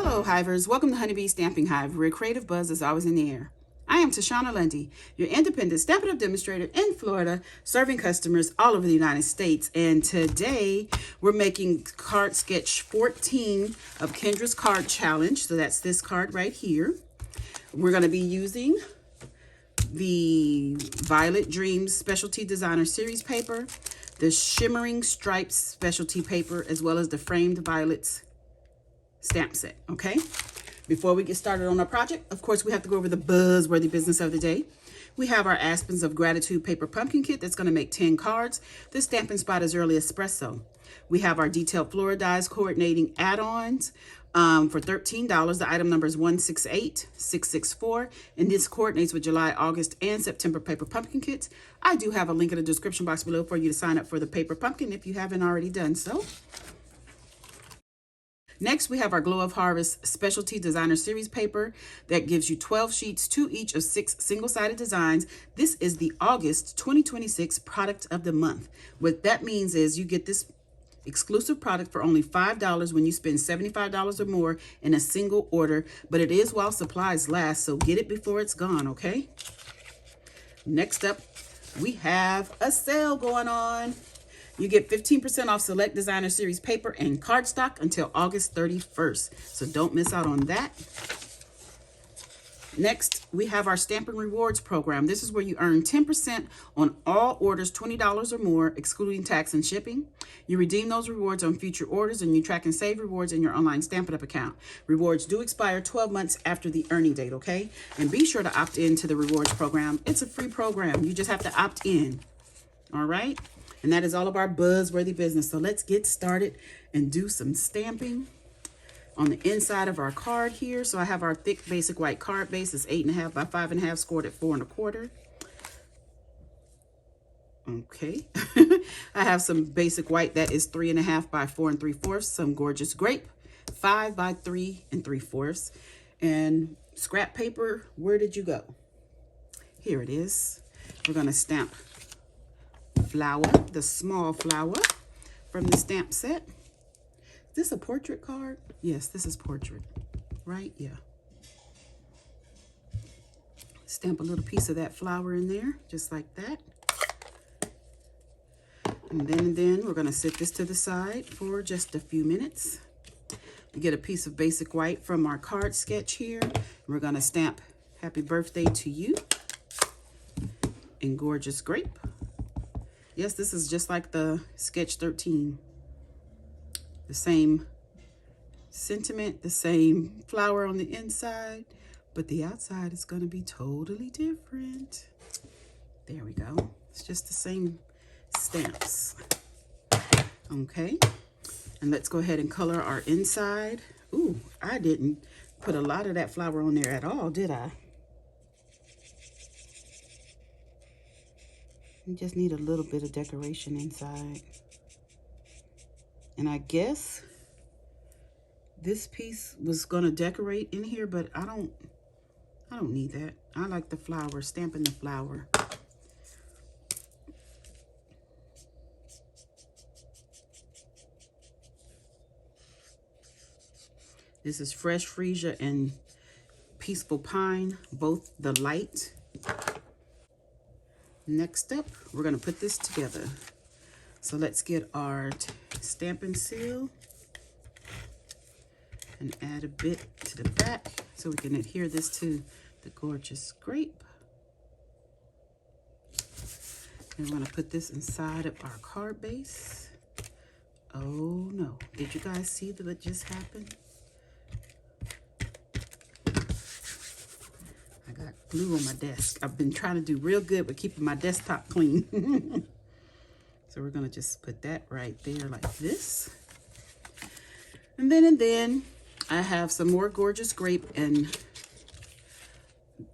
Hello, Hivers. Welcome to Honeybee Stamping Hive, where creative buzz is always in the air. I am Tashana Lundy, your independent Stampin' Up demonstrator in Florida, serving customers all over the United States. And today, we're making card sketch 14 of Kendra's card challenge. So that's this card right here. We're going to be using the Violet Dreams Specialty Designer Series paper, the Shimmering Stripes Specialty paper, as well as the Framed Violets stamp set, okay? Before we get started on our project, of course, we have to go over the buzzworthy business of the day. We have our Aspens of Gratitude paper pumpkin kit that's going to make 10 cards. The Stampin' Spot is Early Espresso. We have our detailed floral dies coordinating add-ons for $13. The item number is 168664, and this coordinates with July, August, and September paper pumpkin kits. I do have a link in the description box below for you to sign up for the paper pumpkin if you haven't already done so. Next, we have our Glow of Harvest Specialty Designer Series paper that gives you 12 sheets, 2 each of 6 single-sided designs. This is the August 2026 product of the month. What that means is you get this exclusive product for only $5 when you spend $75 or more in a single order, but it is while supplies last, so get it before it's gone, okay? Next up, we have a sale going on. You get 15% off select designer series paper and cardstock until August 31st. So don't miss out on that. Next, we have our Stampin' Rewards program. This is where you earn 10% on all orders $20 or more, excluding tax and shipping. You redeem those rewards on future orders, and you track and save rewards in your online Stampin' Up account. Rewards do expire 12 months after the earning date, okay? And be sure to opt into the rewards program. It's a free program. You just have to opt in, all right? And that is all of our buzzworthy business. So let's get started and do some stamping on the inside of our card here. So I have our thick basic white card base. It's 8.5 by 5.5, scored at 4 1/4. Okay. I have some basic white that is 3.5 by 4 3/4. Some gorgeous grape, 5 by 3 3/4. And scrap paper, where did you go? Here it is. We're going to stamp flower, the small flower from the stamp set. Is this a portrait card? Yes, this is portrait, right? Yeah. Stamp a little piece of that flower in there, just like that. And then we're going to set this to the side for just a few minutes. We get a piece of basic white from our card sketch here. We're going to stamp Happy Birthday to You in Gorgeous Grape. Yes, this is just like the sketch 13. The same sentiment, the same flower on the inside, but the outside is going to be totally different. There we go. It's just the same stamps. Okay, and let's go ahead and color our inside. Ooh, I didn't put a lot of that flower on there at all, did I? You just need a little bit of decoration inside. And I guess this piece was gonna decorate in here, but I don't need that. I like the flower, stamping the flower. This is Fresh Freesia and Peaceful Pine, both the light. Next up, we're going to put this together. So let's get our Stampin' Seal and add a bit to the back so we can adhere this to the Gorgeous Grape. And we're going to put this inside of our card base. Oh no, did you guys see what just happened? Glue on my desk. I've been trying to do real good with keeping my desktop clean. So we're going to just put that right there like this. And then I have some more Gorgeous Grape and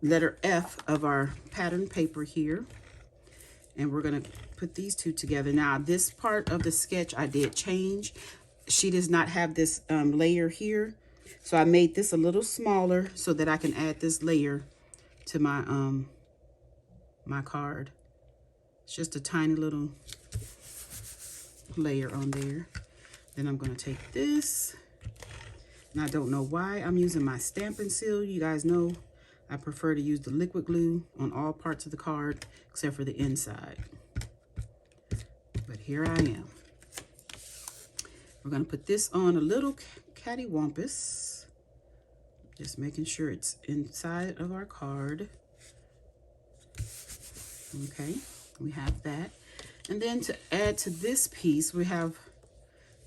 letter F of our pattern paper here. And we're going to put these two together. Now, this part of the sketch I did change. She does not have this layer here. So I made this a little smaller so that I can add this layer to my my card. It's just a tiny little layer on there. Then I'm going to take this And I don't know why I'm using my Stampin' Seal. You guys know I prefer to use the liquid glue on all parts of the card except for the inside. But here I am. We're going to put this on a little cattywampus. Just making sure it's inside of our card. Okay, we have that. And then to add to this piece, we have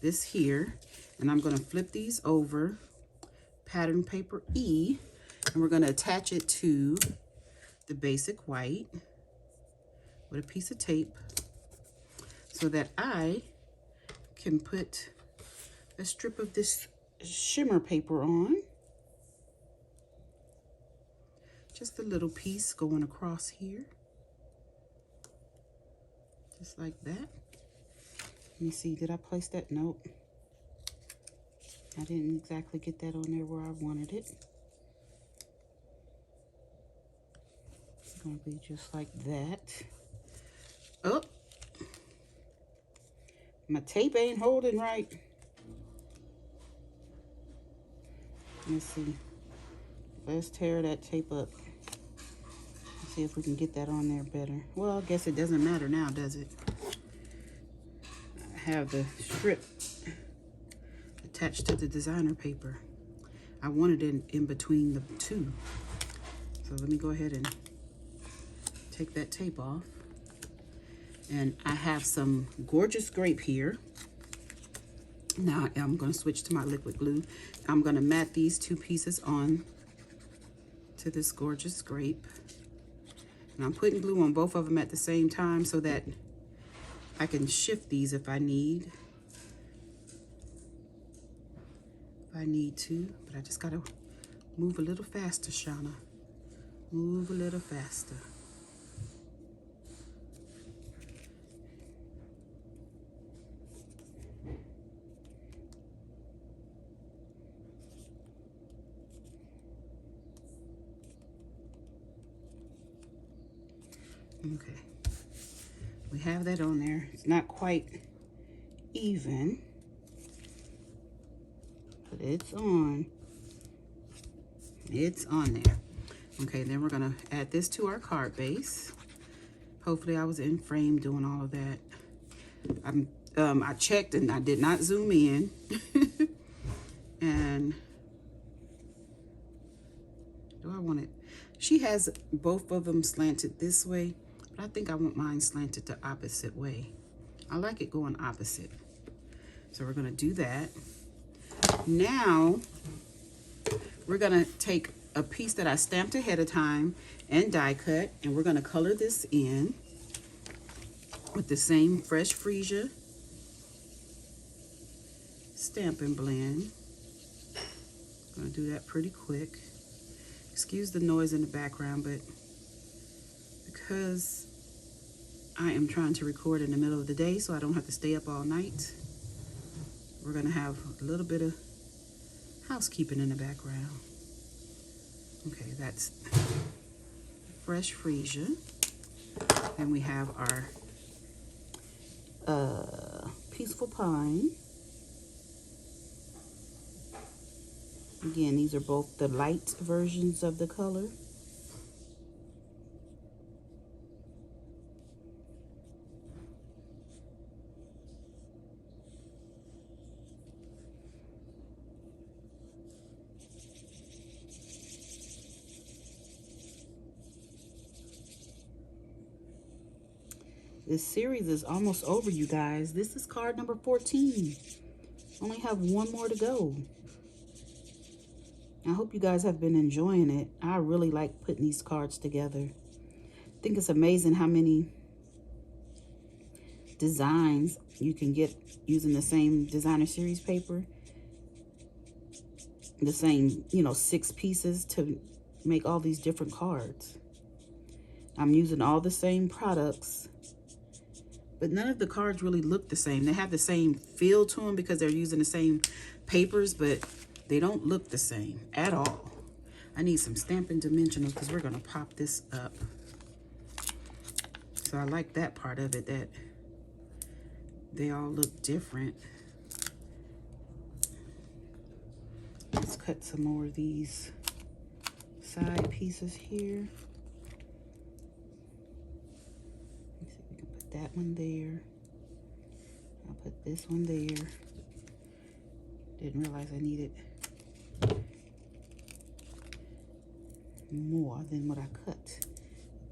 this here. And I'm going to flip these over, pattern paper E, and we're going to attach it to the basic white with a piece of tape so that I can put a strip of this shimmer paper on. Just a little piece going across here. Just like that. Let me see, did I place that? Nope. I didn't exactly get that on there where I wanted it. It's gonna be just like that. Oh, my tape ain't holding right. Let's see. Let's tear that tape up. Let's see if we can get that on there better. Well, I guess it doesn't matter now, does it? I have the strip attached to the designer paper. I wanted it in between the two. So let me go ahead and take that tape off. And I have some gorgeous grape here. Now I'm going to switch to my liquid glue. I'm going to mat these two pieces on to this gorgeous grape. And I'm putting glue on both of them at the same time so that I can shift these if I need. If I need to, but I just got to move a little faster, Shauna. Move a little faster. Okay, we have that on there. It's not quite even, but it's on. It's on there. Okay, then we're gonna add this to our card base. Hopefully I was in frame doing all of that. I checked and I did not zoom in. And do I want it? She has both of them slanted this way, but I think I want mine slanted the opposite way. I like it going opposite. So we're gonna do that. Now, we're gonna take a piece that I stamped ahead of time and die cut, and we're gonna color this in with the same Fresh Freesia Stampin' Blend. I'm gonna do that pretty quick. Excuse the noise in the background, but because I am trying to record in the middle of the day so I don't have to stay up all night, we're gonna have a little bit of housekeeping in the background. Okay, that's Fresh Freesia. Then we have our Peaceful Pine. Again, these are both the light versions of the color. This series is almost over, you guys. This is card number 14. Only have one more to go. I hope you guys have been enjoying it. I really like putting these cards together. I think it's amazing how many designs you can get using the same designer series paper. The same, 6 pieces to make all these different cards. I'm using all the same products, but none of the cards really look the same. They have the same feel to them because they're using the same papers, but they don't look the same at all. I need some Stampin' Dimensional because we're going to pop this up. So I like that part of it, that they all look different. cut some more of these side pieces here. Let's see if we can put that one there. I'll put this one there. Didn't realize I needed more than what I cut.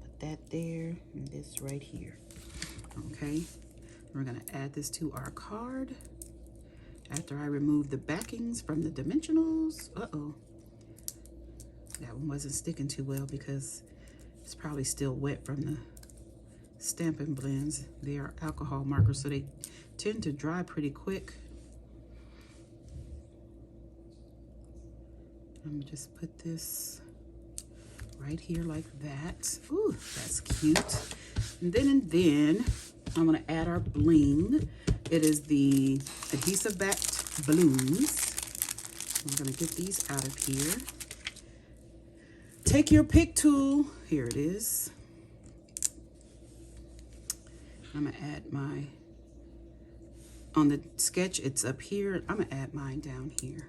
Put that there and this right here. Okay, we're gonna add this to our card after I remove the backings from the dimensionals. Uh-oh, that one wasn't sticking too well because it's probably still wet from the Stampin' Blends. They are alcohol markers, so they tend to dry pretty quick. I'm gonna just put this right here like that. Ooh, that's cute. And then I'm gonna add our bling. It is the Adhesive-Backed balloons. I'm gonna get these out of here. Take your pick tool. Here it is. I'm gonna add my, on the sketch, it's up here. I'm gonna add mine down here.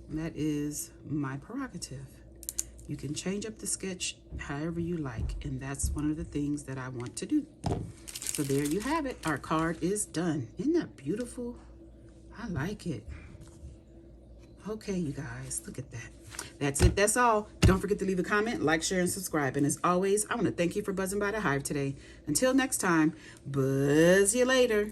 And that is my prerogative. You can change up the sketch however you like, and that's one of the things that I want to do. So there you have it. Our card is done. Isn't that beautiful? I like it. Okay, you guys, look at that. That's it. That's all. Don't forget to leave a comment, like, share, and subscribe. And as always, I want to thank you for buzzing by the Hive today. Until next time, buzz you later.